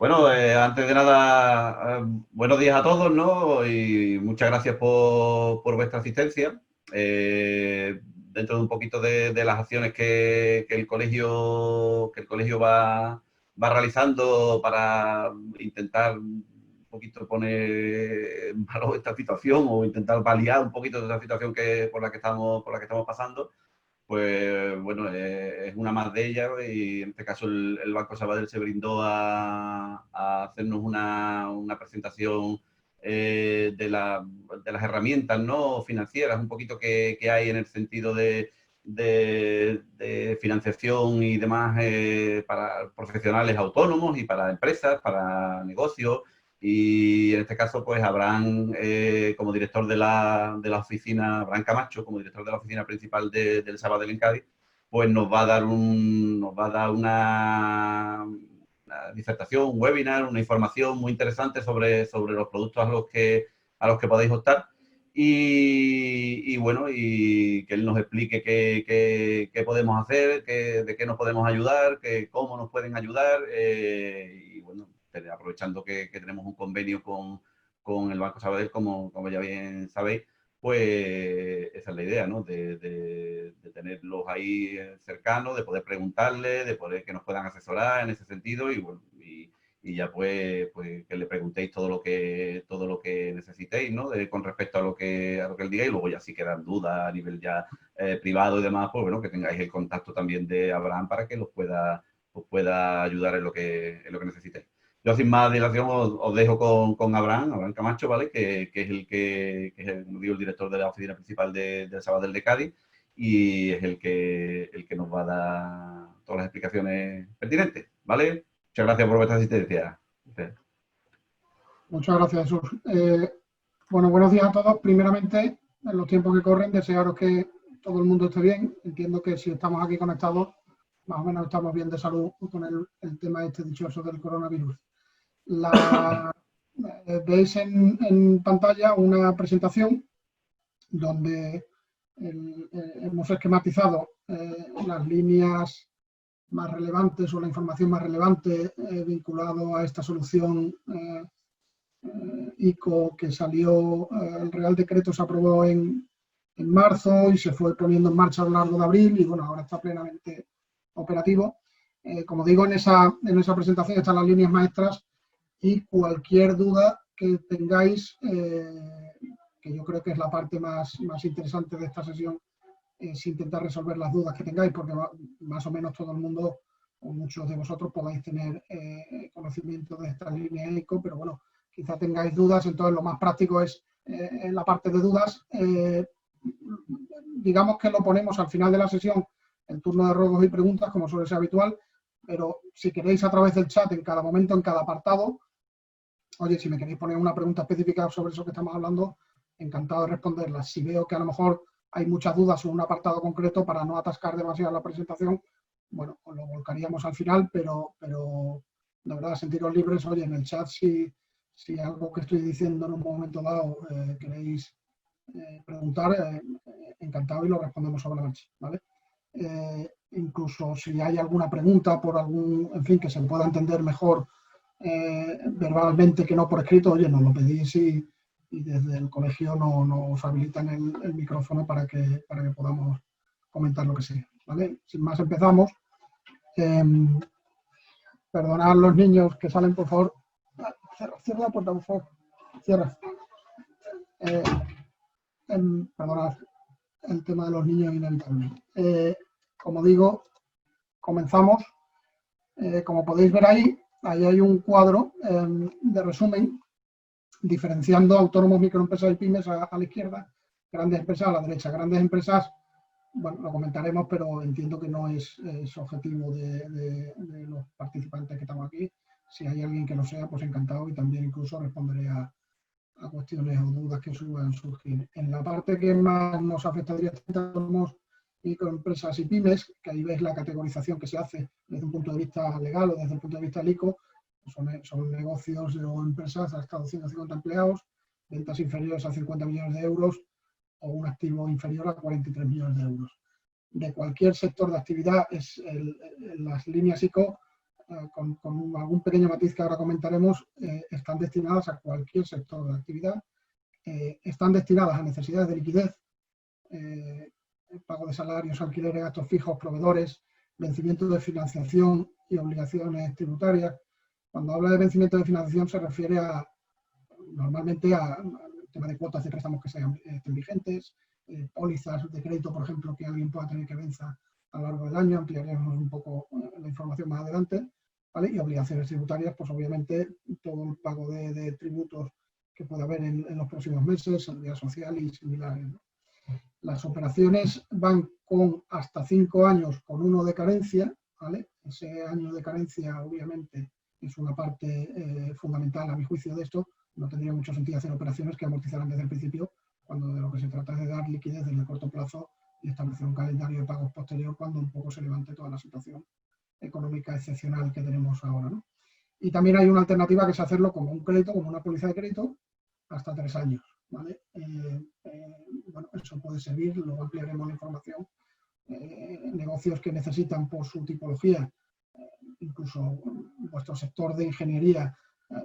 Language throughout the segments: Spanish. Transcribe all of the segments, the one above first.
Bueno, antes de nada, buenos días a todos, ¿no? Y muchas gracias por vuestra asistencia. Dentro de un poquito de las acciones que el colegio va realizando para intentar un poquito poner en valor esta situación o intentar paliar un poquito de esta situación por la que estamos pasando. Pues bueno, es una más de ellas y en este caso el Banco Sabadell se brindó a hacernos una presentación de las herramientas, ¿no?, financieras, un poquito que hay en el sentido de financiación y demás para profesionales autónomos y para empresas, para negocios. Y en este caso, pues Abraham, como director de la oficina, Abraham Camacho, como director de la oficina principal del Sabadell en Cádiz, pues nos va a dar una disertación, un webinar, una información muy interesante sobre los productos a los que podéis optar. Y bueno, y que él nos explique qué podemos hacer, de qué nos podemos ayudar, cómo nos pueden ayudar. Y bueno, aprovechando que tenemos un convenio con el Banco Sabadell, como ya bien sabéis, pues esa es la idea, ¿no? De tenerlos ahí cercanos, de poder preguntarles, de poder que nos puedan asesorar en ese sentido y bueno, y ya pues que le preguntéis todo lo que necesitéis, ¿no? Con respecto a lo que él diga, y luego ya si quedan dudas a nivel ya privado y demás, pues bueno, que tengáis el contacto también de Abraham para que os pueda ayudar en lo que necesitéis. Yo sin más dilación os dejo con Abraham Camacho, ¿vale? Que es como digo, el director de la oficina principal del Sabadell de Cádiz y es el que nos va a dar todas las explicaciones pertinentes, ¿vale? Muchas gracias por vuestra asistencia. Muchas gracias, Jesús. Bueno, buenos días a todos. Primeramente, en los tiempos que corren, desearos que todo el mundo esté bien. Entiendo que si estamos aquí conectados, más o menos estamos bien de salud con el tema este dichoso del coronavirus. Veis en pantalla una presentación donde hemos esquematizado las líneas más relevantes o la información más relevante vinculado a esta solución ICO que salió, el Real Decreto se aprobó en marzo y se fue poniendo en marcha a lo largo de abril y bueno, ahora está plenamente operativo. Como digo, en esa presentación están las líneas maestras y cualquier duda que tengáis, que yo creo que es la parte más interesante de esta sesión, es intentar resolver las dudas que tengáis, porque más o menos todo el mundo o muchos de vosotros podáis tener conocimiento de estas líneas ICO, pero bueno, quizá tengáis dudas, entonces lo más práctico es en la parte de dudas, digamos que lo ponemos al final de la sesión, el turno de ruegos y preguntas, como suele ser habitual, pero si queréis a través del chat en cada momento, en cada apartado, oye, si me queréis poner una pregunta específica sobre eso que estamos hablando, encantado de responderla. Si veo que a lo mejor hay muchas dudas sobre un apartado concreto, para no atascar demasiado la presentación, bueno, pues lo volcaríamos al final, pero de verdad, sentiros libres, oye, en el chat si algo que estoy diciendo en un momento dado queréis preguntar, encantado y lo respondemos sobre la marcha, ¿vale? Incluso si hay alguna pregunta por en fin, que se pueda entender mejor verbalmente que no por escrito, oye, nos lo pedís y desde el colegio nos habilitan el micrófono para que podamos comentar lo que sea, ¿vale? Sin más, empezamos. Perdonad los niños que salen, por favor. Cierra la puerta, por favor. Cierra. Perdonad, el tema de los niños inevitable. Como digo, comenzamos. Como podéis ver ahí hay un cuadro de resumen diferenciando autónomos, microempresas y pymes a la izquierda, grandes empresas a la derecha. Grandes empresas, bueno, lo comentaremos, pero entiendo que no es objetivo de los participantes que estamos aquí. Si hay alguien que lo sea, pues encantado y también incluso responderé a cuestiones o dudas que suban surgir. En la parte que más nos afecta directamente tenemos microempresas y pymes, que ahí veis la categorización que se hace desde un punto de vista legal o desde el punto de vista LICO. Son negocios o empresas hasta 250 empleados, ventas inferiores a 50 millones de euros o un activo inferior a 43 millones de euros. De cualquier sector de actividad, las líneas ICO con algún pequeño matiz que ahora comentaremos, están destinadas a cualquier sector de actividad, están destinadas a necesidades de liquidez, pago de salarios, alquileres, gastos fijos, proveedores, vencimiento de financiación y obligaciones tributarias. Cuando habla de vencimiento de financiación se refiere normalmente al tema de cuotas de préstamos que estén vigentes, pólizas de crédito, por ejemplo, que alguien pueda tener que vencer a lo largo del año, ampliaremos un poco la información más adelante, ¿vale? Y obligaciones tributarias, pues obviamente todo el pago de tributos que pueda haber en los próximos meses, seguridad social y similares, ¿no? Las operaciones van con hasta 5 años con 1 de carencia, ¿vale? Ese año de carencia obviamente es una parte fundamental a mi juicio de esto. No tendría mucho sentido hacer operaciones que amortizaran desde el principio, cuando de lo que se trata es de dar liquidez en el corto plazo y establecer un calendario de pagos posterior cuando un poco se levante toda la situación económica excepcional que tenemos ahora, ¿no? Y también hay una alternativa que es hacerlo como un crédito, como una póliza de crédito, hasta 3 años, ¿vale? Bueno, eso puede servir, luego ampliaremos la información. Negocios que necesitan por su tipología, incluso vuestro sector de ingeniería,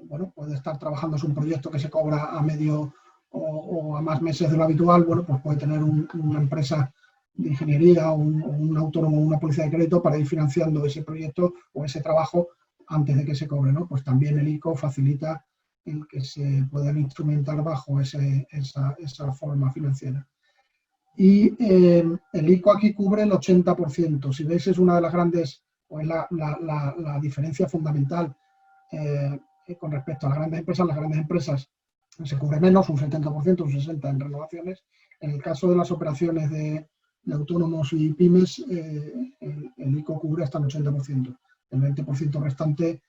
bueno, puede estar trabajando en un proyecto que se cobra a medio o a más meses de lo habitual, bueno, pues puede tener una empresa de ingeniería o un autónomo o una póliza de crédito para ir financiando ese proyecto o ese trabajo antes de que se cobre, ¿no? Pues también el ICO facilita el que se puedan instrumentar bajo esa forma financiera. Y el ICO aquí cubre el 80%. Si veis, es una de las grandes, o es la diferencia fundamental con respecto a las grandes empresas. Las grandes empresas se cubre menos, un 70%, un 60% en renovaciones. En el caso de las operaciones de autónomos y pymes, el ICO cubre hasta el 80%. El 20% restante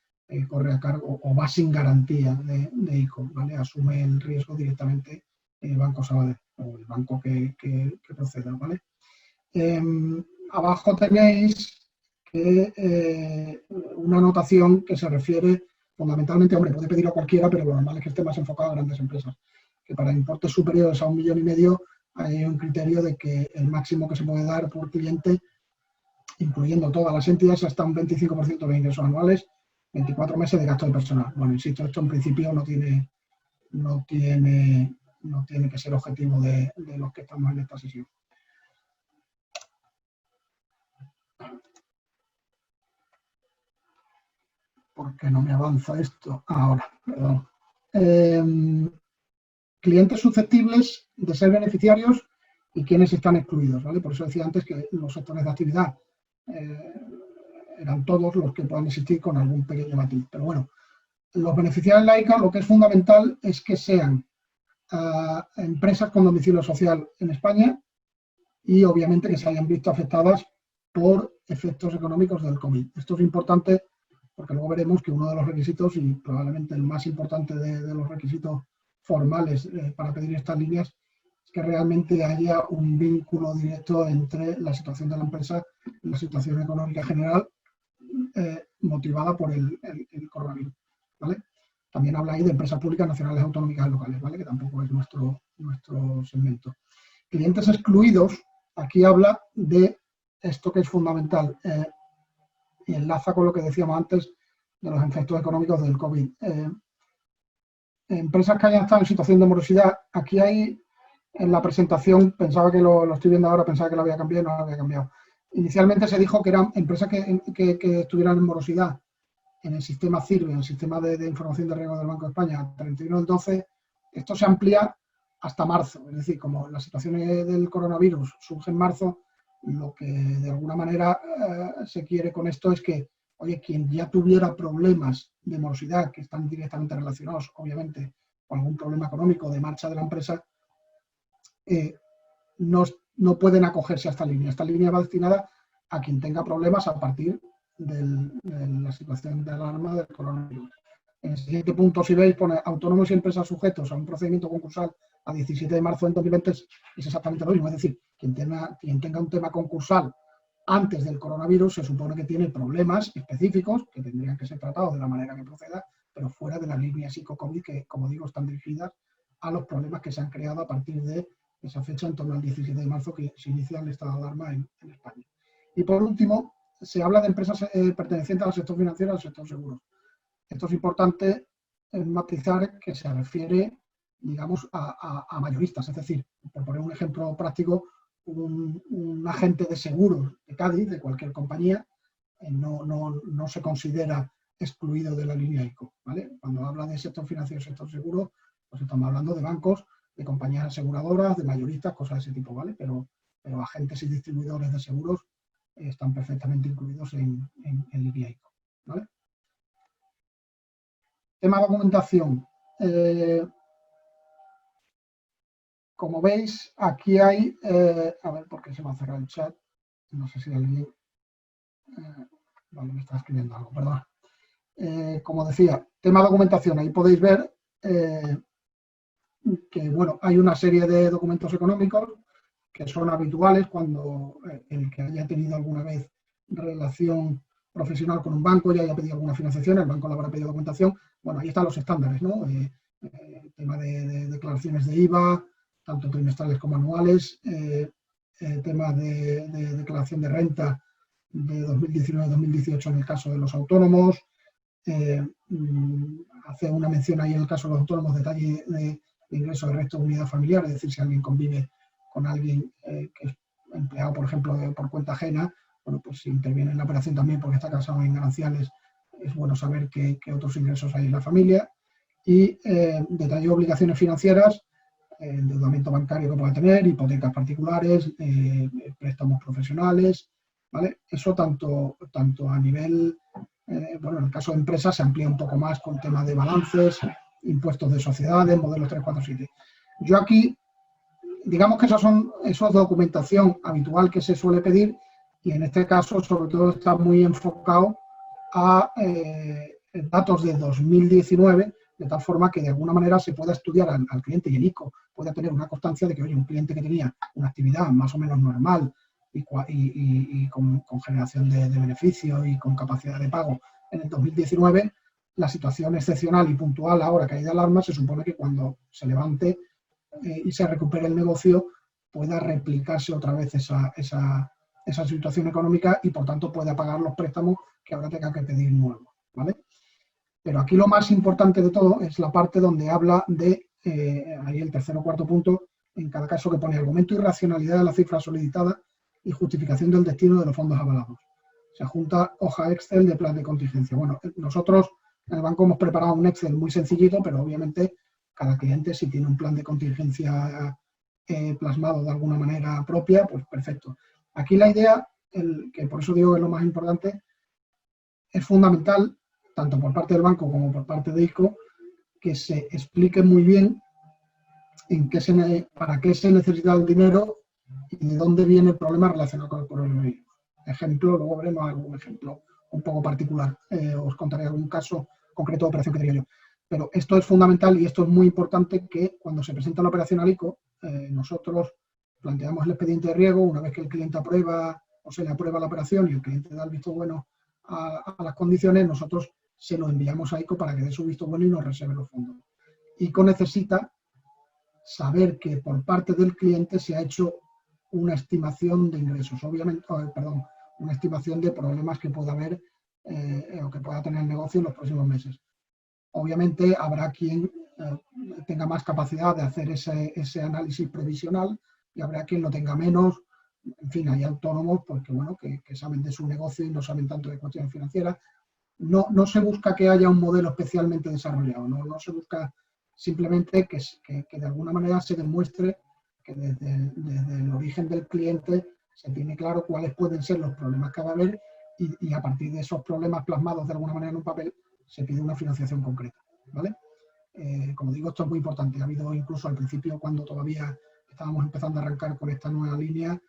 corre a cargo o va sin garantía de ICO, ¿vale? Asume el riesgo directamente el Banco Sabadell o el banco que proceda, ¿vale? Abajo tenéis una anotación que se refiere fundamentalmente, hombre, puede pedirlo a cualquiera, pero lo normal es que esté más enfocado a grandes empresas, que para importes superiores a 1,5 millones hay un criterio de que el máximo que se puede dar por cliente, incluyendo todas las entidades, hasta un 25% de ingresos anuales, 24 meses de gasto de personal. Bueno, insisto, esto en principio no tiene que ser objetivo de los que estamos en esta sesión. ¿Por qué no me avanza esto? Ahora, perdón. Clientes susceptibles de ser beneficiarios y quienes están excluidos, ¿vale? Por eso decía antes que los sectores de actividad eran todos los que puedan existir con algún pequeño matiz. Pero bueno, los beneficiarios de la ICA, lo que es fundamental es que sean empresas con domicilio social en España y obviamente que se hayan visto afectadas por efectos económicos del COVID. Esto es importante porque luego veremos que uno de los requisitos, y probablemente el más importante de los requisitos formales para pedir estas líneas, es que realmente haya un vínculo directo entre la situación de la empresa y la situación económica general motivada por el coronavirus, ¿vale? También habla ahí de empresas públicas nacionales, autonómicas y locales, ¿vale? Que tampoco es nuestro segmento. Clientes excluidos, aquí habla de esto que es fundamental y enlaza con lo que decíamos antes de los efectos económicos del COVID. Empresas que hayan estado en situación de morosidad, aquí hay en la presentación, pensaba que lo estoy viendo ahora, pensaba que lo había cambiado y no lo había cambiado. Inicialmente se dijo que eran empresas que estuvieran en morosidad en el sistema CIRBE, en el sistema de información de riesgo del Banco de España, 31 del 12, esto se amplía hasta marzo. Es decir, como la situación del coronavirus surge en marzo, lo que de alguna manera se quiere con esto es que, oye, quien ya tuviera problemas de morosidad que están directamente relacionados, obviamente, con algún problema económico de marcha de la empresa, no pueden acogerse a esta línea. Esta línea va destinada a quien tenga problemas a partir de la situación de alarma del coronavirus. En el siguiente punto, si veis, pone autónomos y empresas sujetos a un procedimiento concursal a 17 de marzo de 2020, es exactamente lo mismo. Es decir, quien tenga un tema concursal antes del coronavirus se supone que tiene problemas específicos que tendrían que ser tratados de la manera que proceda, pero fuera de las líneas psico-COVID que, como digo, están dirigidas a los problemas que se han creado a partir de esa fecha, en torno al 17 de marzo, que se inicia el estado de alarma en España. Y por último, se habla de empresas pertenecientes al sector financiero y al sector seguro. Esto es importante matizar que se refiere, digamos, a mayoristas. Es decir, por poner un ejemplo práctico, un agente de seguros de Cádiz, de cualquier compañía, no se considera excluido de la línea ICO, ¿vale? Cuando habla de sector financiero y sector seguro, pues estamos hablando de bancos, de compañías aseguradoras, de mayoristas, cosas de ese tipo, ¿vale? Pero agentes y distribuidores de seguros están perfectamente incluidos en línea ICO, ¿vale? Tema de documentación. Como veis, aquí hay, a ver, ¿por qué se me ha cerrado el chat? No sé si alguien, vale, me está escribiendo algo, perdón. Como decía, tema de documentación, ahí podéis ver que, bueno, hay una serie de documentos económicos que son habituales cuando el que haya tenido alguna vez relación profesional con un banco y haya pedido alguna financiación, el banco le habrá pedido documentación. Bueno, ahí están los estándares, ¿no? Tema de declaraciones de IVA, tanto trimestrales como anuales, tema de declaración de renta de 2019-2018 en el caso de los autónomos, hace una mención ahí en el caso de los autónomos, detalle de ingreso de resto de unidad familiar, es decir, si alguien convive con alguien que es empleado, por ejemplo, por cuenta ajena, bueno, pues si interviene en la operación también porque está casado en gananciales, es bueno saber qué otros ingresos hay en la familia. Y detalle de obligaciones financieras, endeudamiento bancario que pueda tener, hipotecas particulares, préstamos profesionales, ¿vale? Eso tanto a nivel, bueno, en el caso de empresas se amplía un poco más con temas de balances, impuestos de sociedades, modelos 347. Yo aquí, digamos que eso es documentación habitual que se suele pedir y en este caso sobre todo está muy enfocado a datos de 2019, de tal forma que de alguna manera se pueda estudiar al cliente y el ICO pueda tener una constancia de que, oye, un cliente que tenía una actividad más o menos normal y con generación de beneficios y con capacidad de pago en el 2019, la situación excepcional y puntual ahora que hay de alarma, se supone que cuando se levante y se recupere el negocio pueda replicarse otra vez esa situación económica y por tanto pueda pagar los préstamos que ahora tenga que pedir nuevos, ¿vale? Pero aquí lo más importante de todo es la parte donde habla de, ahí el tercer o cuarto punto, en cada caso que pone argumento y racionalidad de la cifra solicitada y justificación del destino de los fondos avalados. Se junta hoja Excel de plan de contingencia. Bueno, nosotros en el banco hemos preparado un Excel muy sencillito, pero obviamente cada cliente si tiene un plan de contingencia plasmado de alguna manera propia, pues perfecto. Aquí la idea, que por eso digo que es lo más importante, es fundamental, tanto por parte del banco como por parte de ICO, que se explique muy bien para qué se necesita el dinero y de dónde viene el problema relacionado con el coronavirus. Ejemplo, luego veremos algún ejemplo un poco particular. Os contaré algún caso concreto de operación que tenía yo. Pero esto es fundamental y esto es muy importante que cuando se presenta la operación al ICO, nosotros planteamos el expediente de riesgo, una vez que el cliente aprueba o se le aprueba la operación y el cliente da el visto bueno a las condiciones, nosotros se lo enviamos a ICO para que dé su visto bueno y nos reserve los fondos. ICO necesita saber que por parte del cliente se ha hecho una estimación de ingresos, obviamente, perdón, una estimación de problemas que pueda haber o que pueda tener el negocio en los próximos meses. Obviamente habrá quien tenga más capacidad de hacer ese análisis previsional y habrá quien lo tenga menos. En fin, hay autónomos porque, bueno, que saben de su negocio y no saben tanto de cuestiones financieras. No se busca que haya un modelo especialmente desarrollado, no se busca simplemente que de alguna manera se demuestre que desde el origen del cliente se tiene claro cuáles pueden ser los problemas que va a haber y a partir de esos problemas plasmados de alguna manera en un papel se pide una financiación concreta, ¿vale? Como digo, esto es muy importante. Ha habido incluso al principio, cuando todavía estábamos empezando a arrancar con esta nueva línea,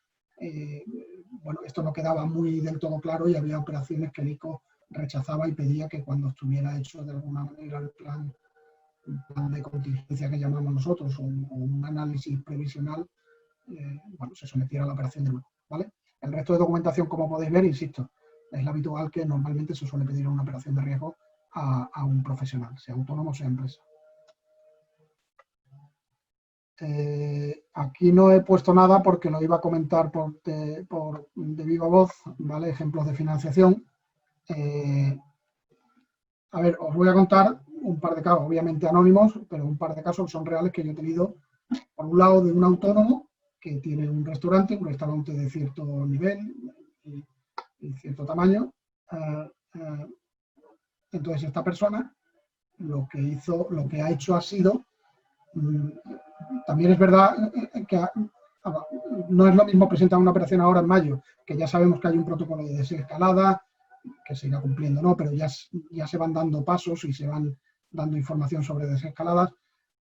bueno, esto no quedaba muy del todo claro y había operaciones que el ICO rechazaba y pedía que cuando estuviera hecho de alguna manera el plan de contingencia que llamamos nosotros o un análisis previsional, bueno, se sometiera a la operación de nuevo, ¿vale? El resto de documentación, como podéis ver, insisto, es la habitual que normalmente se suele pedir en una operación de riesgo a un profesional, sea autónomo o sea empresa. Aquí no he puesto nada porque lo iba a comentar de viva voz, ¿vale? Ejemplos de financiación. A ver, os voy a contar un par de casos, obviamente anónimos, pero un par de casos que son reales que yo he tenido. Por un lado, de un autónomo que tiene un restaurante de cierto nivel y cierto tamaño. Entonces, esta persona lo que ha hecho ha sido, también es verdad que no es lo mismo presentar una operación ahora en mayo, que ya sabemos que hay un protocolo de desescalada, que se irá cumpliendo, ¿no? Pero ya se van dando pasos y se van dando información sobre desescaladas.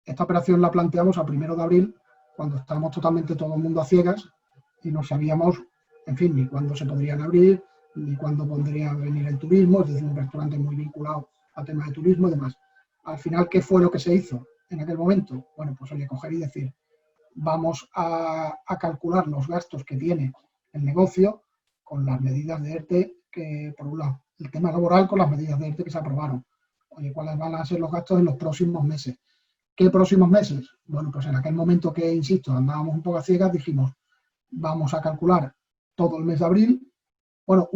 Esta operación la planteamos a 1 de abril, cuando estábamos totalmente todo el mundo a ciegas y no sabíamos, en fin, ni cuándo se podrían abrir, ni cuándo podría venir el turismo, es decir, un restaurante muy vinculado al tema de turismo y demás. Al final, ¿qué fue lo que se hizo en aquel momento? Bueno, pues oye, coger y decir, vamos a calcular los gastos que tiene el negocio con las medidas de ERTE, que por un lado, el tema laboral con las medidas de ERTE que se aprobaron. Oye, ¿cuáles van a ser los gastos en los próximos meses? ¿Qué próximos meses? Bueno, pues en aquel momento que, insisto, andábamos un poco a ciegas, dijimos, vamos a calcular todo el mes de abril. Bueno,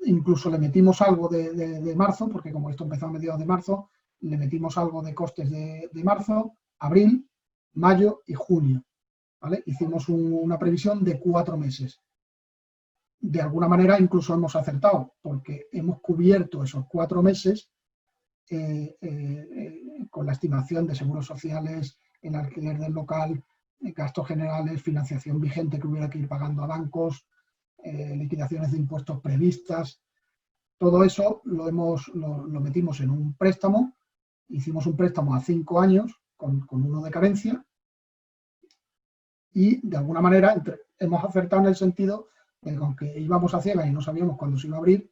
incluso le metimos algo de marzo, porque como esto empezó a mediados de marzo, le metimos algo de costes de marzo, abril, mayo y junio, ¿vale? Hicimos una previsión de 4 meses. De alguna manera incluso hemos acertado, porque hemos cubierto esos 4 meses con la estimación de seguros sociales, el alquiler del local, gastos generales, financiación vigente que hubiera que ir pagando a bancos, liquidaciones de impuestos previstas. Todo eso lo metimos en un préstamo, hicimos un préstamo a 5 años con 1 de carencia y de alguna manera hemos acertado en el sentido de que aunque íbamos a ciegas y no sabíamos cuándo se iba a abrir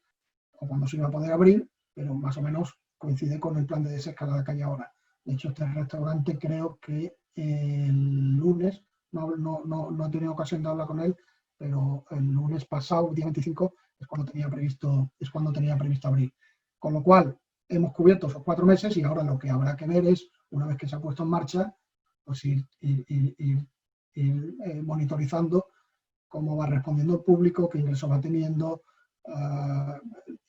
o cuándo se iba a poder abrir, pero más o menos coincide con el plan de desescalada que hay ahora. De hecho, este restaurante creo que el lunes, no he tenido ocasión de hablar con él, pero el lunes pasado, día 25, es cuando tenía previsto abrir. Con lo cual, hemos cubierto esos 4 meses y ahora lo que habrá que ver es, una vez que se ha puesto en marcha, pues ir monitorizando cómo va respondiendo el público, qué ingresos va teniendo.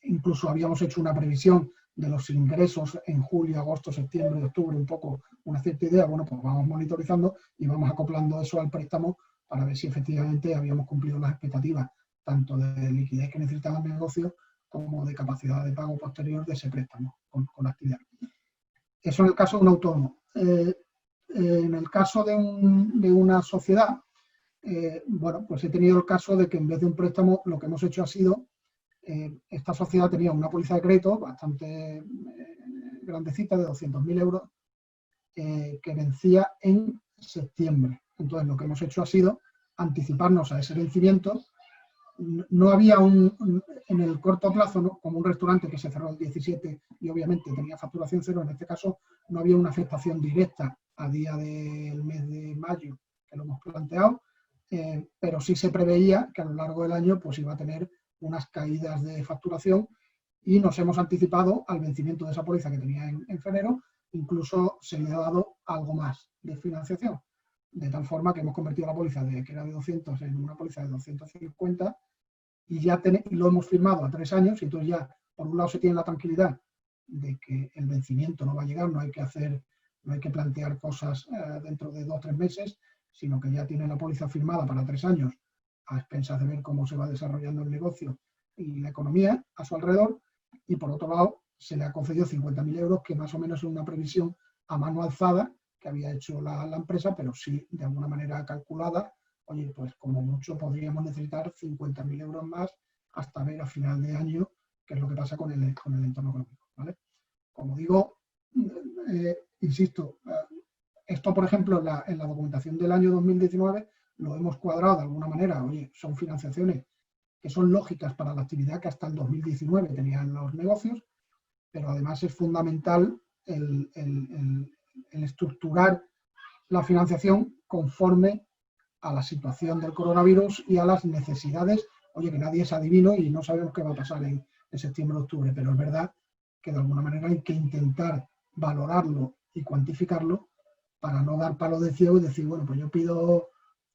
Incluso habíamos hecho una previsión de los ingresos en julio, agosto, septiembre, octubre, un poco una cierta idea. Bueno, pues vamos monitorizando y vamos acoplando eso al préstamo para ver si efectivamente habíamos cumplido las expectativas, tanto de liquidez que necesitaba el negocio como de capacidad de pago posterior de ese préstamo con la actividad. Eso en el caso de un autónomo. En el caso de una sociedad, bueno, pues he tenido el caso de que en vez de un préstamo, lo que hemos hecho ha sido, esta sociedad tenía una póliza de crédito bastante grandecita, de 200.000 euros, que vencía en septiembre. Entonces, lo que hemos hecho ha sido anticiparnos a ese vencimiento. No había en el corto plazo, ¿no? Como un restaurante que se cerró el 17 y obviamente tenía facturación cero, en este caso no había una afectación directa a día del mes de mayo, que lo hemos planteado, pero sí se preveía que a lo largo del año pues iba a tener unas caídas de facturación y nos hemos anticipado al vencimiento de esa póliza que tenía en febrero, incluso se le ha dado algo más de financiación, de tal forma que hemos convertido la póliza que era de 200 en una póliza de 250 y ya lo hemos firmado a 3 años y entonces ya, por un lado, se tiene la tranquilidad de que el vencimiento no va a llegar, no hay que plantear cosas dentro de 2 o 3 meses, sino que ya tiene la póliza firmada para 3 años a expensas de ver cómo se va desarrollando el negocio y la economía a su alrededor, y por otro lado se le ha concedido 50.000 euros, que más o menos es una previsión a mano alzada que había hecho la empresa, pero sí de alguna manera calculada. Oye, pues como mucho podríamos necesitar 50.000 euros más hasta ver a final de año qué es lo que pasa con el entorno económico, ¿vale? Como digo, insisto, esto, por ejemplo, en la documentación del año 2019 lo hemos cuadrado de alguna manera. Oye, son financiaciones que son lógicas para la actividad que hasta el 2019 tenían los negocios, pero además es fundamental el estructurar la financiación conforme a la situación del coronavirus y a las necesidades. Oye, que nadie es adivino y no sabemos qué va a pasar en septiembre o octubre, pero es verdad que de alguna manera hay que intentar valorarlo y cuantificarlo para no dar palo de ciego y decir, bueno, pues yo pido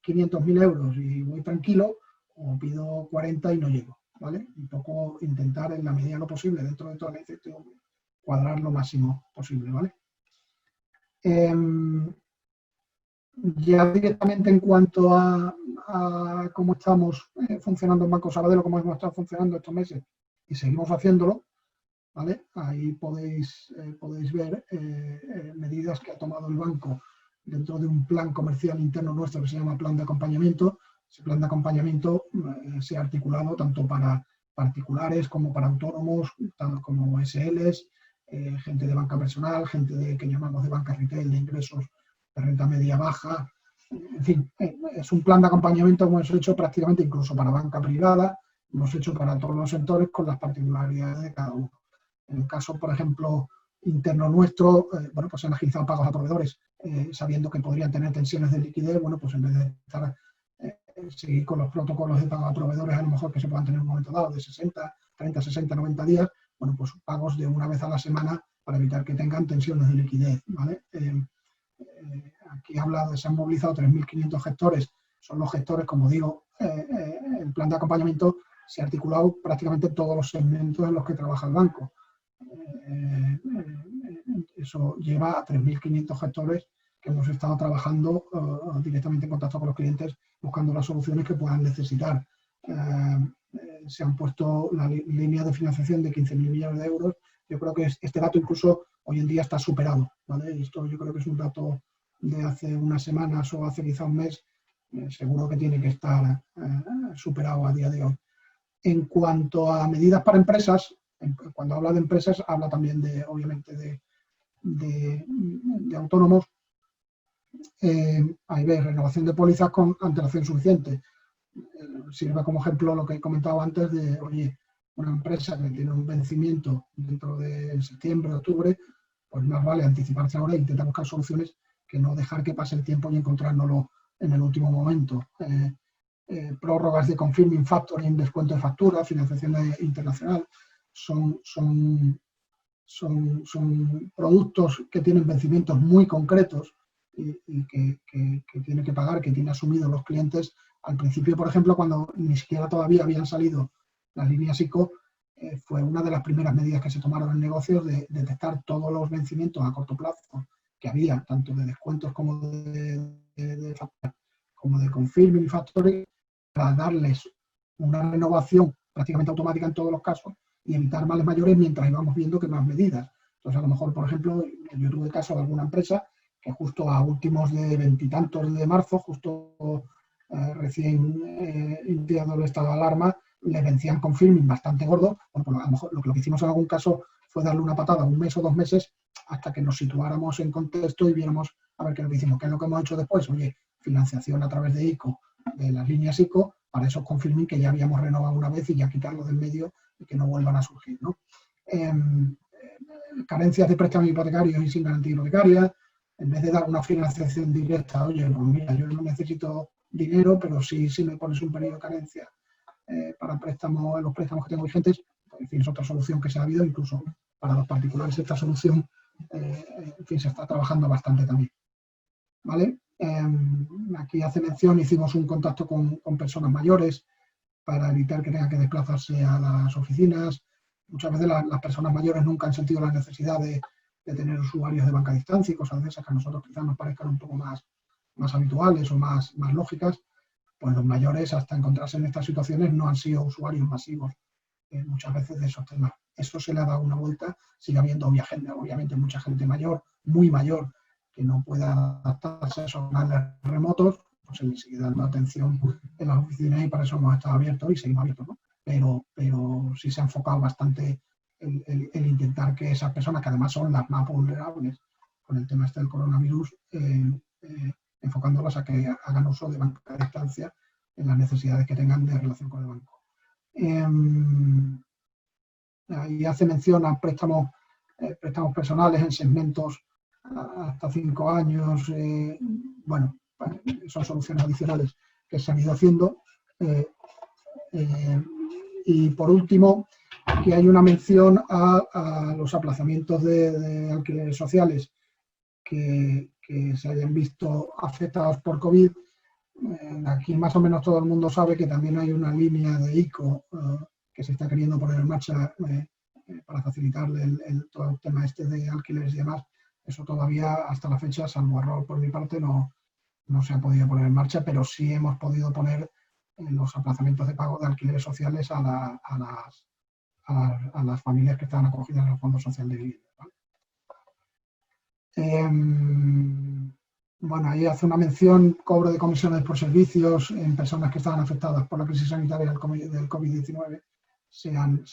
500.000 euros y voy tranquilo, o pido 40 y no llego, ¿vale? Un poco intentar en la medida de lo posible, dentro de toda la incertidumbre, cuadrar lo máximo posible, ¿vale? Ya directamente en cuanto a cómo estamos funcionando en Banco Sabadell, cómo hemos estado funcionando estos meses, y seguimos haciéndolo, ¿vale? Ahí podéis ver medidas que ha tomado el banco dentro de un plan comercial interno nuestro que se llama plan de acompañamiento. Ese plan de acompañamiento se ha articulado tanto para particulares como para autónomos, tanto como SLs, gente de banca personal, gente que llamamos de banca retail, de ingresos de renta media baja. En fin, es un plan de acompañamiento que hemos hecho prácticamente incluso para banca privada, hemos hecho para todos los sectores con las particularidades de cada uno. En el caso, por ejemplo, interno nuestro, bueno, pues se han agilizado pagos a proveedores, sabiendo que podrían tener tensiones de liquidez, bueno, pues en vez de estar, seguir con los protocolos de pago a proveedores, a lo mejor que se puedan tener en un momento dado de 60, 30, 60, 90 días, bueno, pues pagos de una vez a la semana para evitar que tengan tensiones de liquidez, ¿vale? Aquí se han movilizado 3.500 gestores, son los gestores, como digo, el plan de acompañamiento se ha articulado prácticamente en todos los segmentos en los que trabaja el banco. Eso lleva a 3.500 gestores que hemos estado trabajando directamente en contacto con los clientes, buscando las soluciones que puedan necesitar. Se han puesto la línea de financiación de 15.000 millones de euros. Yo creo que este dato incluso hoy en día está superado, ¿vale? Esto yo creo que es un dato de hace unas semanas o hace quizá un mes, seguro que tiene que estar superado a día de hoy. En cuanto a medidas para empresas, cuando habla de empresas, habla también obviamente de autónomos. Ahí ves, renovación de pólizas con antelación suficiente. Sirve como ejemplo lo que he comentado antes de, oye, una empresa que tiene un vencimiento dentro de septiembre, octubre, pues más vale anticiparse ahora e intentar buscar soluciones que no dejar que pase el tiempo y encontrárnoslo en el último momento. Prórrogas de confirming factoring, descuento de factura, financiación internacional, son productos que tienen vencimientos muy concretos y que tienen que pagar, que tienen asumido los clientes. Al principio, por ejemplo, cuando ni siquiera todavía habían salido las líneas ICO, fue una de las primeras medidas que se tomaron en negocios de detectar todos los vencimientos a corto plazo que había, tanto de descuentos como de factura, como de confirming factoring, para darles una renovación prácticamente automática en todos los casos y evitar males mayores mientras íbamos viendo que más medidas. Entonces, a lo mejor, por ejemplo, yo tuve el caso de alguna empresa que justo a últimos de veintitantos de marzo, justo recién iniciado el estado de alarma, le vencían confirming bastante gordo. Bueno, pues a lo mejor lo que hicimos en algún caso fue darle una patada un mes o 2 meses hasta que nos situáramos en contexto y viéramos a ver qué es lo que hicimos. ¿Qué es lo que hemos hecho después? Oye, financiación a través de ICO, de las líneas ICO, para esos confirming que ya habíamos renovado una vez y ya quitarlos del medio y que no vuelvan a surgir, ¿no? Carencias de préstamos hipotecarios y sin garantía hipotecaria, en vez de dar una financiación directa, oye, pues mira, yo no necesito dinero, pero sí me pones un periodo de carencia para préstamos, los préstamos que tengo vigentes, pues, en fin, es otra solución que se ha habido, incluso para los particulares esta solución, en fin, se está trabajando bastante también, ¿vale? Aquí hace mención, hicimos un contacto con personas mayores para evitar que tengan que desplazarse a las oficinas. Muchas veces las personas mayores nunca han sentido la necesidad de tener usuarios de banca a distancia y cosas de esas que a nosotros quizás nos parezcan un poco más habituales o más lógicas. Pues los mayores, hasta encontrarse en estas situaciones, no han sido usuarios masivos muchas veces de esos temas. Eso se le ha dado una vuelta, sigue habiendo obviamente mucha gente mayor, muy mayor, que no pueda adaptarse a esos canales remotos, pues se le sigue dando atención en las oficinas y para eso hemos estado abiertos y seguimos abiertos, ¿no? Pero sí se ha enfocado bastante el intentar que esas personas, que además son las más vulnerables con el tema este del coronavirus, enfocándolas a que hagan uso de banca a distancia en las necesidades que tengan de relación con el banco. Ahí hace mención a préstamos personales en segmentos hasta 5 años. Bueno, son soluciones adicionales que se han ido haciendo. Y por último, que hay una mención a los aplazamientos de alquileres sociales que que se hayan visto afectados por COVID. Aquí más o menos todo el mundo sabe que también hay una línea de ICO que se está queriendo poner en marcha para facilitarle todo el tema este de alquileres y demás. Eso todavía hasta la fecha, salvo error por mi parte, no se ha podido poner en marcha, pero sí hemos podido poner los aplazamientos de pago de alquileres sociales a las familias que estaban acogidas al Fondo Social de Vivienda, ¿vale? Bueno, ahí hace una mención, cobro de comisiones por servicios en personas que estaban afectadas por la crisis sanitaria del COVID-19. Se han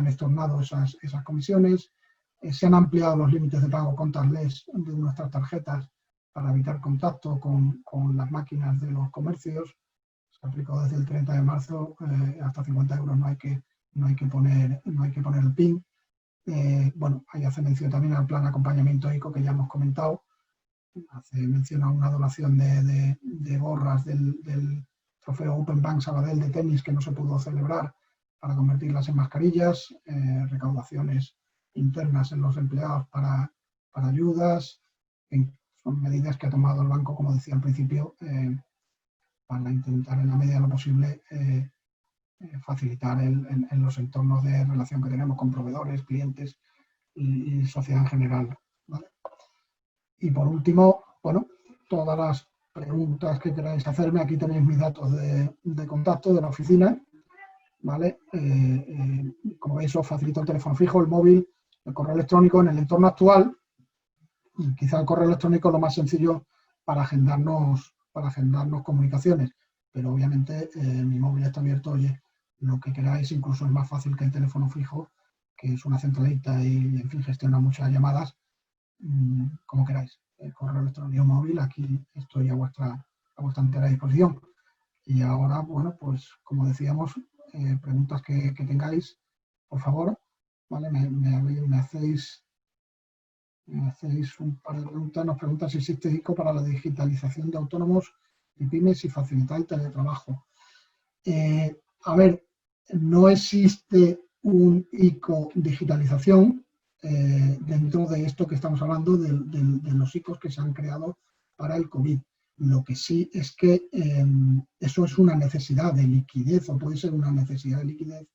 estornado esas comisiones. Se han ampliado los límites de pago contactless de nuestras tarjetas para evitar contacto con las máquinas de los comercios. Se aplicó desde el 30 de marzo, hasta 50 euros no hay que poner el PIN. Bueno, ahí hace mención también al plan acompañamiento ICO que ya hemos comentado. Hace mención a una donación de gorras del trofeo Open Bank Sabadell de tenis que no se pudo celebrar para convertirlas en mascarillas, recaudaciones internas en los empleados para ayudas. Son medidas que ha tomado el banco, como decía al principio, para intentar en la medida de lo posible facilitar en los entornos de relación que tenemos con proveedores, clientes y sociedad en general, ¿vale? Y por último, bueno, todas las preguntas que queráis hacerme, aquí tenéis mis datos de contacto de la oficina, ¿vale? Como veis, os facilito el teléfono fijo, el móvil, el correo electrónico. En el entorno actual, y quizá el correo electrónico es lo más sencillo para agendarnos comunicaciones, pero obviamente mi móvil está abierto, oye, lo que queráis, incluso es más fácil que el teléfono fijo, que es una centralita y, en fin, gestiona muchas llamadas, como queráis. El correo electrónico móvil, aquí estoy a vuestra entera disposición. Y ahora, bueno, pues como decíamos, preguntas que tengáis, por favor, ¿vale? Me hacéis un par de preguntas. Nos pregunta si existe ICO para la digitalización de autónomos y pymes y facilitar el teletrabajo. A ver, no existe un ICO digitalización dentro de esto que estamos hablando, de los ICOs que se han creado para el COVID. Lo que sí es que eso es una necesidad de liquidez, o puede ser una necesidad de liquidez.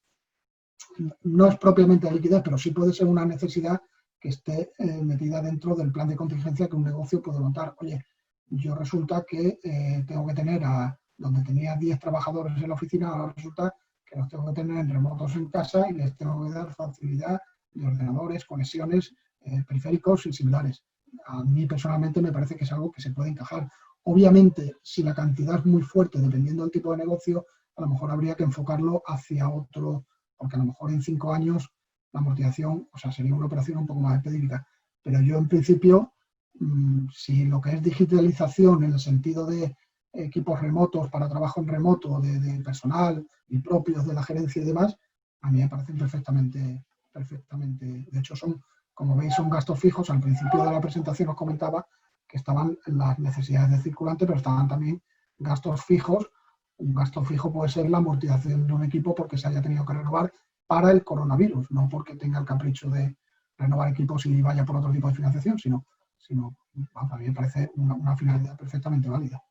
No es propiamente de liquidez, pero sí puede ser una necesidad que esté metida dentro del plan de contingencia que un negocio puede montar. Oye, yo resulta que tengo que tener donde tenía 10 trabajadores en la oficina, ahora resulta que los tengo que tener en remotos en casa y les tengo que dar facilidad de ordenadores, conexiones, periféricos y similares. A mí personalmente me parece que es algo que se puede encajar. Obviamente, si la cantidad es muy fuerte, dependiendo del tipo de negocio, a lo mejor habría que enfocarlo hacia otro, porque a lo mejor en 5 años la amortización, o sea, sería una operación un poco más específica. Pero yo, en principio, si lo que es digitalización en el sentido de equipos remotos para trabajo en remoto, de personal y propios de la gerencia y demás, a mí me parecen perfectamente. De hecho, como veis, son gastos fijos. Al principio de la presentación os comentaba que estaban las necesidades de circulante, pero estaban también gastos fijos. Un gasto fijo puede ser la amortización de un equipo porque se haya tenido que renovar para el coronavirus, no porque tenga el capricho de renovar equipos y vaya por otro tipo de financiación, sino a mí me parece una finalidad perfectamente válida.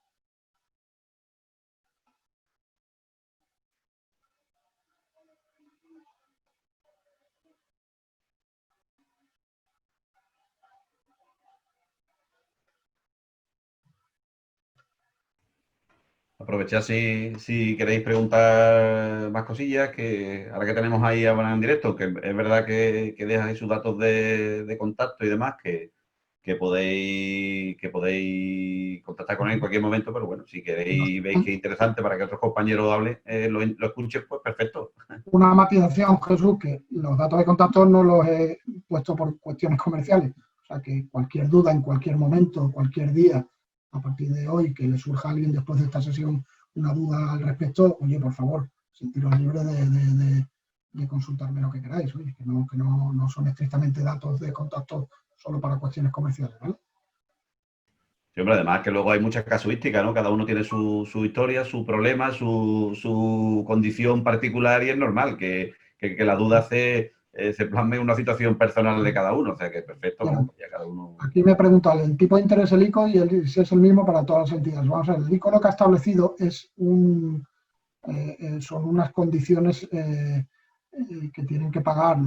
Aprovechad si queréis preguntar más cosillas, que ahora que tenemos ahí a Abraham en directo, que es verdad que deja ahí sus datos de contacto y demás, que podéis contactar con él en cualquier momento, pero bueno, si queréis, veis que es interesante para que otros compañeros hablen, lo escuchen, pues perfecto. Una matización, Jesús, que los datos de contacto no los he puesto por cuestiones comerciales. O sea, que cualquier duda en cualquier momento, cualquier día, a partir de hoy, que le surja a alguien después de esta sesión una duda al respecto, oye, por favor, sentiros libres de consultarme lo que queráis. Oye, que no son estrictamente datos de contacto solo para cuestiones comerciales, ¿vale? Sí, hombre, además que luego hay mucha casuística, ¿no? Cada uno tiene su historia, su problema, su condición particular y es normal que la duda se plasme una situación personal de cada uno, o sea que perfecto, Bien. vamos, ya cada uno... Aquí me preguntan el tipo de interés del ICO y si es el mismo para todas las entidades. Vamos a ver, el ICO lo que ha establecido es son unas condiciones que tienen que pagar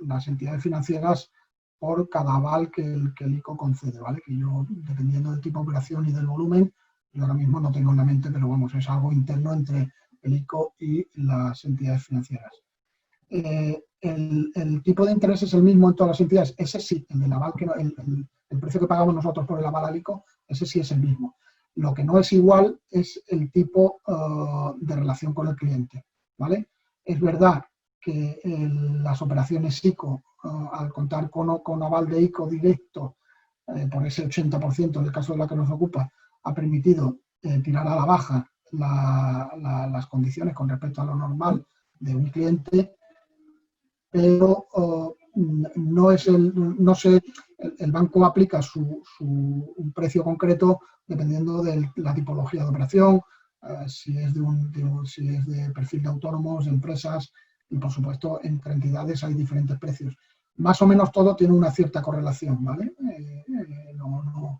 las entidades financieras por cada aval que el ICO concede, ¿vale? Que yo, dependiendo del tipo de operación y del volumen, yo ahora mismo no tengo en la mente, pero vamos, es algo interno entre el ICO y las entidades financieras. El tipo de interés es el mismo en todas las entidades, ese sí, el del aval, el precio que pagamos nosotros por el aval al ICO, ese sí es el mismo. Lo que no es igual es el tipo de relación con el cliente, ¿vale? Es verdad que las operaciones ICO, al contar con aval de ICO directo, por ese 80% en el caso de la que nos ocupa, ha permitido tirar a la baja las condiciones con respecto a lo normal de un cliente, pero no sé, el banco aplica un precio concreto dependiendo de la tipología de operación, si es de perfil de autónomos, de empresas, y por supuesto entre entidades hay diferentes precios. Más o menos todo tiene una cierta correlación, ¿vale? No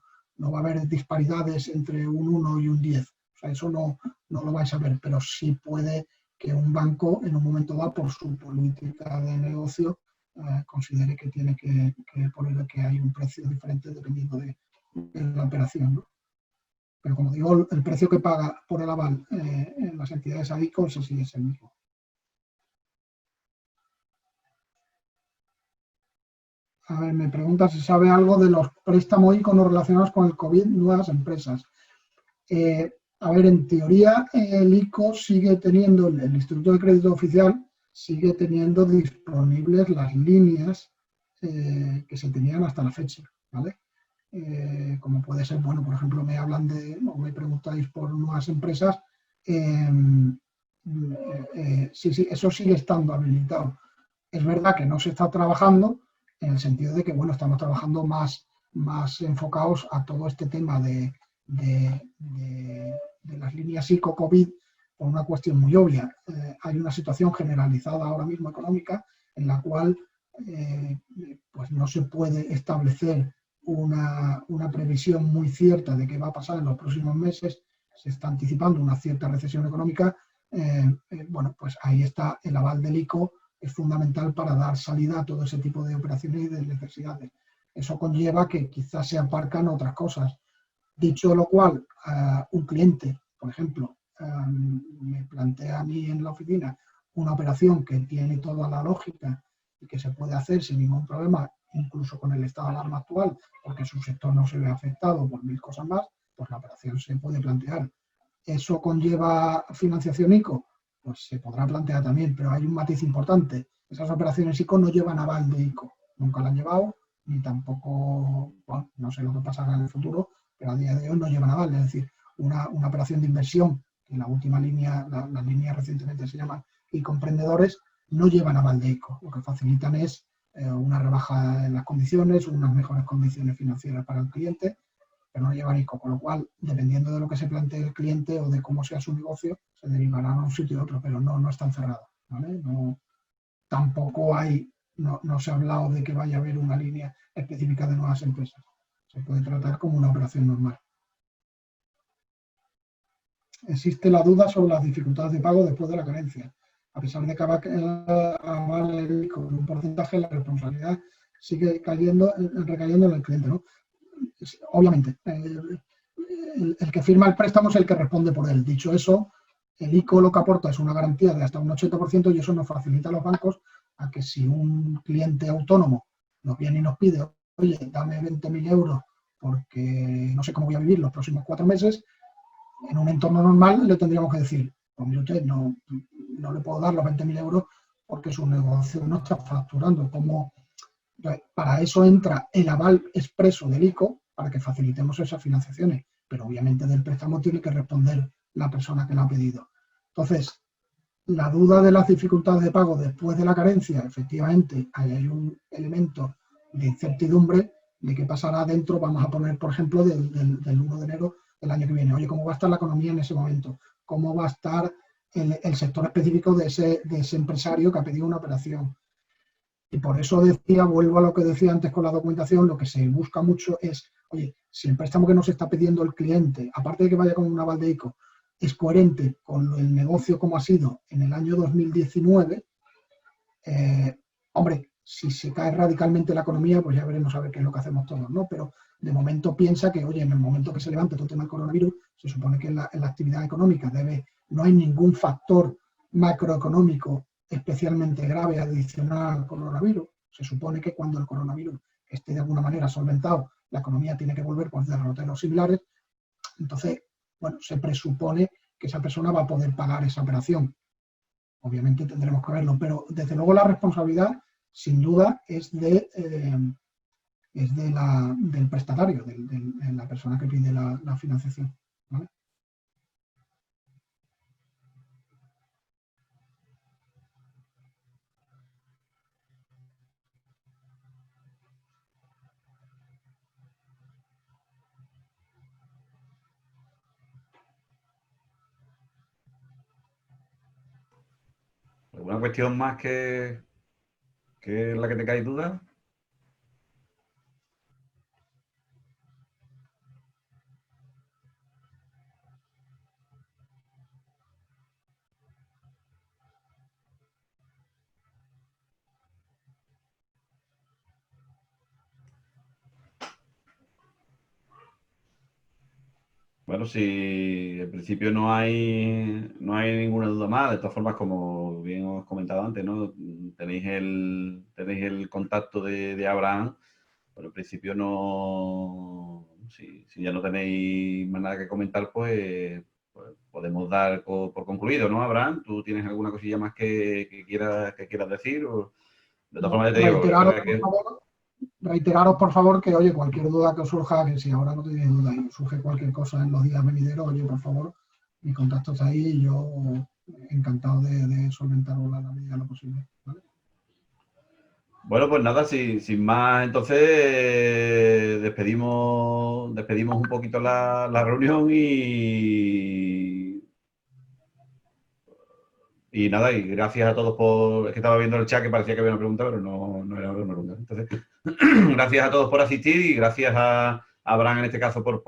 va a haber disparidades entre un 1 y un 10, o sea, eso no lo vais a ver, pero sí puede que un banco en un momento dado, por su política de negocio, considere que tiene que ponerle que hay un precio diferente dependiendo de la operación, ¿no? Pero como digo, el precio que paga por el aval en las entidades ADICO, eso sí es el mismo. A ver, me pregunta si sabe algo de los préstamos ICO no relacionados con el COVID, nuevas empresas. A ver, en teoría el ICO sigue teniendo, el Instituto de Crédito Oficial sigue teniendo disponibles las líneas que se tenían hasta la fecha, ¿vale? Como puede ser, bueno, por ejemplo, me preguntáis por nuevas empresas, sí, eso sigue estando habilitado. Es verdad que no se está trabajando en el sentido de que, bueno, estamos trabajando más enfocados a todo este tema de las líneas ICO-COVID por una cuestión muy obvia. Hay una situación generalizada ahora mismo económica en la cual pues no se puede establecer una previsión muy cierta de qué va a pasar en los próximos meses. Se está anticipando una cierta recesión económica. Bueno, pues ahí está el aval del ICO, es fundamental para dar salida a todo ese tipo de operaciones y de necesidades. Eso conlleva que quizás se aparcan otras cosas. Dicho lo cual, un cliente, por ejemplo, me plantea a mí en la oficina una operación que tiene toda la lógica y que se puede hacer sin ningún problema, incluso con el estado de alarma actual, porque su sector no se ve afectado por mil cosas más, pues la operación se puede plantear. ¿Eso conlleva financiación ICO? Pues se podrá plantear también, pero hay un matiz importante. Esas operaciones ICO no llevan aval de ICO, nunca la han llevado, ni tampoco, bueno, no sé lo que pasará en el futuro, pero a día de hoy no llevan aval. Es decir, una operación de inversión, que en la última línea, las líneas recientemente se llaman ICO emprendedores, no llevan aval de ICO. Lo que facilitan es una rebaja en las condiciones, unas mejores condiciones financieras para el cliente, pero no llevan ICO, con lo cual, dependiendo de lo que se plantee el cliente o de cómo sea su negocio, se derivarán a un sitio u otro, pero no están cerrados, ¿vale? Tampoco no se ha hablado de que vaya a haber una línea específica de nuevas empresas. Se puede tratar como una operación normal. Existe la duda sobre las dificultades de pago después de la carencia. A pesar de que avale con un porcentaje, la responsabilidad sigue recayendo en el cliente, ¿no? Obviamente, el que firma el préstamo es el que responde por él. Dicho eso, el ICO lo que aporta es una garantía de hasta un 80% y eso nos facilita a los bancos a que si un cliente autónomo nos viene y nos pide, oye, dame 20.000 euros porque no sé cómo voy a vivir los próximos 4 meses, en un entorno normal le tendríamos que decir, pues mire usted, no le puedo dar los 20.000 euros porque su negocio no está facturando. Para eso entra el aval expreso del ICO, para que facilitemos esas financiaciones, pero obviamente del préstamo tiene que responder la persona que lo ha pedido. Entonces, la duda de las dificultades de pago después de la carencia, efectivamente, hay un elemento de incertidumbre de qué pasará dentro, vamos a poner, por ejemplo, del 1 de enero del año que viene. Oye, ¿cómo va a estar la economía en ese momento? ¿Cómo va a estar el sector específico de ese empresario que ha pedido una operación? Y por eso decía, vuelvo a lo que decía antes con la documentación, lo que se busca mucho es, oye, si el préstamo que nos está pidiendo el cliente, aparte de que vaya con un aval de ICO, es coherente con el negocio como ha sido en el año 2019, hombre, si se cae radicalmente la economía, pues ya veremos a ver qué es lo que hacemos todos, ¿no? Pero de momento piensa que, oye, en el momento que se levante todo el tema del coronavirus, se supone que en la actividad económica no hay ningún factor macroeconómico especialmente grave adicional al coronavirus. Se supone que cuando el coronavirus esté de alguna manera solventado, la economía tiene que volver por derroteros similares. Entonces, bueno, se presupone que esa persona va a poder pagar esa operación. Obviamente tendremos que verlo, pero desde luego la responsabilidad, sin duda, del prestatario, de la persona que pide la financiación, ¿vale? ¿Alguna cuestión más que la que te cae duda? Bueno, si en principio no hay ninguna duda más, de todas formas, como bien os comentado antes, ¿no? Tenéis el contacto de Abraham, pero en principio no, si ya no tenéis más nada que comentar, pues podemos dar por concluido, ¿no, Abraham? ¿Tú tienes alguna cosilla más que quieras decir? De todas No, formas, ya te digo, que reiteraros, por favor, que, oye, cualquier duda que os surja, que si ahora no tenéis duda y os surge cualquier cosa en los días venideros, oye, por favor, mi contacto está ahí y yo encantado de solventarlo a la medida de lo posible, ¿vale? bueno, pues nada, sin más, entonces despedimos un poquito la reunión y nada, y gracias a todos por. Es que estaba viendo el chat que parecía que había una pregunta, pero no era una pregunta. Entonces, gracias a todos por asistir y gracias a Abraham en este caso por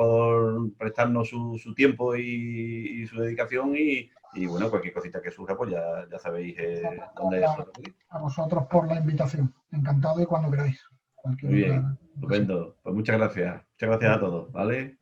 prestarnos su tiempo y su dedicación. Y bueno, cualquier cosita que surja, pues ya sabéis dónde acudir. A vosotros por la invitación. Encantado y cuando queráis. Muy Cualquier bien, otra ocasión. estupendo. Pues muchas gracias. Muchas gracias a todos, ¿vale?